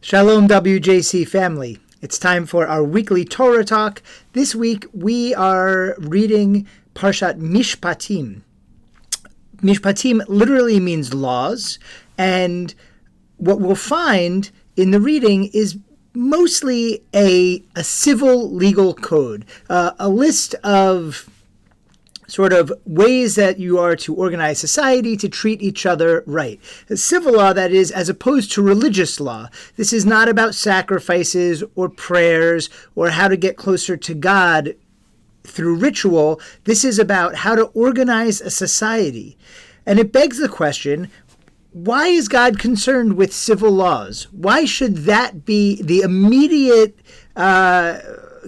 Shalom WJC family. It's time for our weekly Torah talk. This week we are reading Parshat Mishpatim. Mishpatim literally means laws, and what we'll find in the reading is mostly a civil legal code, a list of sort of ways that you are to organize society to treat each other right. Civil law, that is, as opposed to religious law. This is not about sacrifices or prayers or how to get closer to God through ritual. This is about how to organize a society. And it begs the question, why is God concerned with civil laws? Why should that be the immediate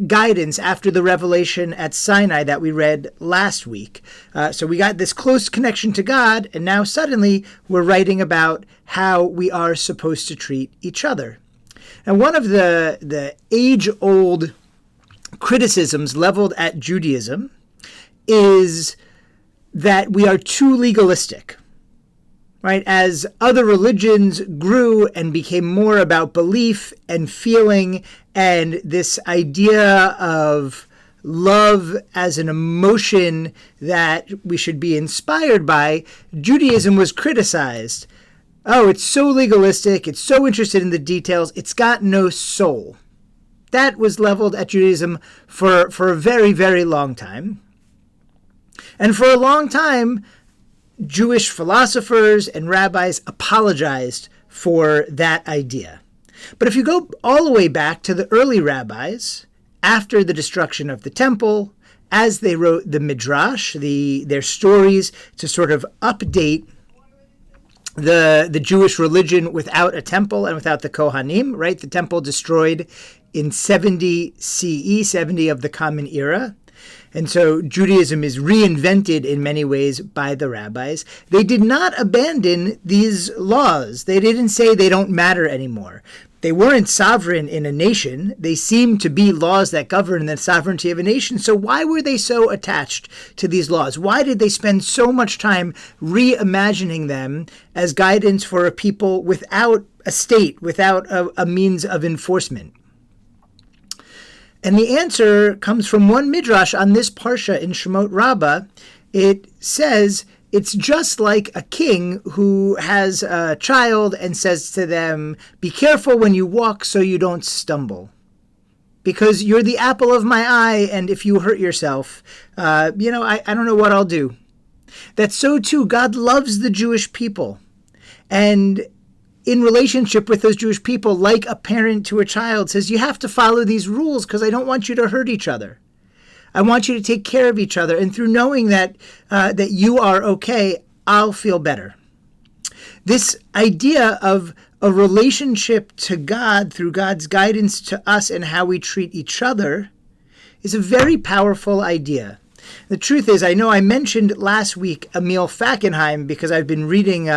guidance after the revelation at Sinai that we read last week? So we got this close connection to God, and now suddenly we're writing about how we are supposed to treat each other. And one of the age-old criticisms leveled at Judaism is that we are too legalistic. Right? As other religions grew and became more about belief and feeling and this idea of love as an emotion that we should be inspired by, Judaism was criticized. Oh, it's so legalistic, it's so interested in the details, it's got no soul. That was leveled at Judaism for a very, very long time. And for a long time, Jewish philosophers and rabbis apologized for that idea. But if you go all the way back to the early rabbis, after the destruction of the temple, as they wrote the Midrash, their stories to sort of update the Jewish religion without a temple and without the Kohanim, right? The temple destroyed in 70 CE, 70 of the Common Era. And so Judaism is reinvented in many ways by the rabbis. They did not abandon these laws. They didn't say they don't matter anymore. They weren't sovereign in a nation. They seemed to be laws that govern the sovereignty of a nation. So why were they so attached to these laws? Why did they spend so much time reimagining them as guidance for a people without a state, without a means of enforcement? And the answer comes from one midrash on this parsha in Shemot Rabbah. It says it's just like a king who has a child and says to them, be careful when you walk so you don't stumble, because you're the apple of my eye, and if you hurt yourself, I don't know what I'll do. That's so too, God loves the Jewish people. And in relationship with those Jewish people, like a parent to a child, says, you have to follow these rules because I don't want you to hurt each other. I want you to take care of each other. And through knowing that you are okay, I'll feel better. This idea of a relationship to God through God's guidance to us and how we treat each other is a very powerful idea. The truth is, I know I mentioned last week Emil Fackenheim because I've been reading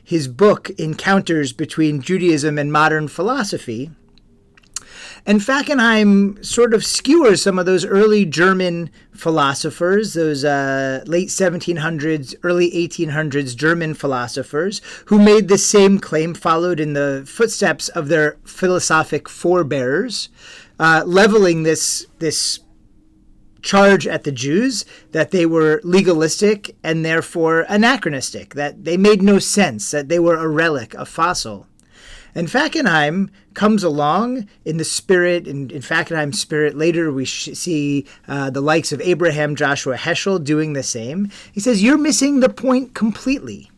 his book, Encounters Between Judaism and Modern Philosophy. And Fackenheim sort of skewers some of those early German philosophers, those late 1700s, early 1800s German philosophers who made the same claim, followed in the footsteps of their philosophic forebears, leveling this charge at the Jews that they were legalistic and therefore anachronistic, that they made no sense, that they were a relic, a fossil. And Fackenheim comes along in the spirit, in Fackenheim's spirit. Later we see the likes of Abraham Joshua Heschel doing the same. He says, you're missing the point completely.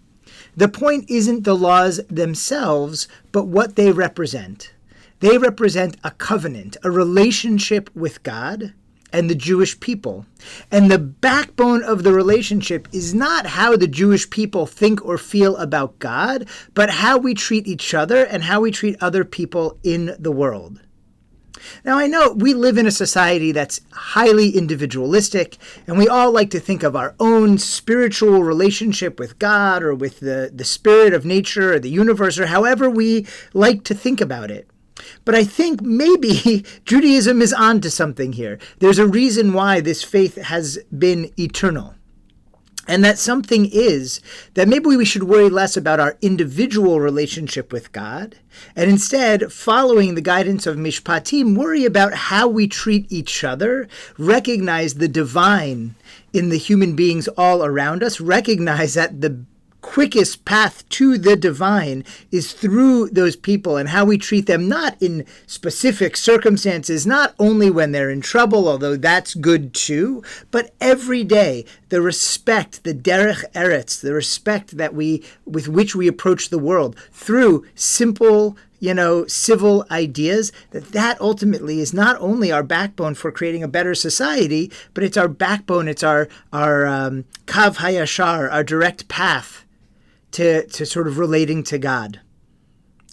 The point isn't the laws themselves, but what they represent. They represent a covenant, a relationship with God and the Jewish people. And the backbone of the relationship is not how the Jewish people think or feel about God, but how we treat each other and how we treat other people in the world. Now, I know we live in a society that's highly individualistic, and we all like to think of our own spiritual relationship with God or with the spirit of nature or the universe, or however we like to think about it. But I think maybe Judaism is onto something here. There's a reason why this faith has been eternal. And that something is that maybe we should worry less about our individual relationship with God, and instead, following the guidance of Mishpatim, worry about how we treat each other, recognize the divine in the human beings all around us, recognize that the quickest path to the divine is through those people, and how we treat them, not in specific circumstances, not only when they're in trouble, although that's good too, but every day. The respect, the derech eretz, the respect that with which we approach the world through simple, civil ideas, that ultimately is not only our backbone for creating a better society, but it's our backbone, it's our kav hayashar, our direct path to sort of relating to God.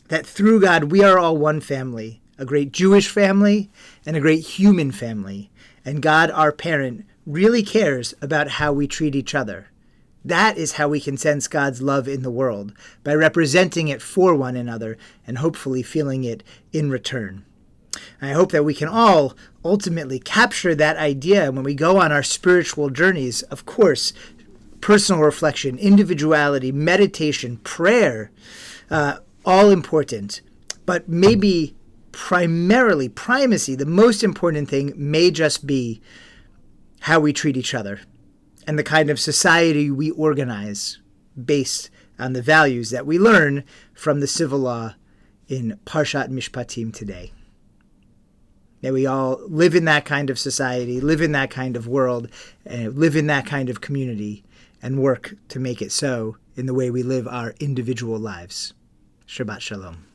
That through God, we are all one family, a great Jewish family and a great human family. And God, our parent, really cares about how we treat each other. That is how we can sense God's love in the world, by representing it for one another and hopefully feeling it in return. I hope that we can all ultimately capture that idea when we go on our spiritual journeys. Of course, personal reflection, individuality, meditation, prayer, all important. But maybe primacy, the most important thing may just be how we treat each other and the kind of society we organize based on the values that we learn from the civil law in Parshat Mishpatim today. May we all live in that kind of society, live in that kind of world, live in that kind of community, and work to make it so in the way we live our individual lives. Shabbat Shalom.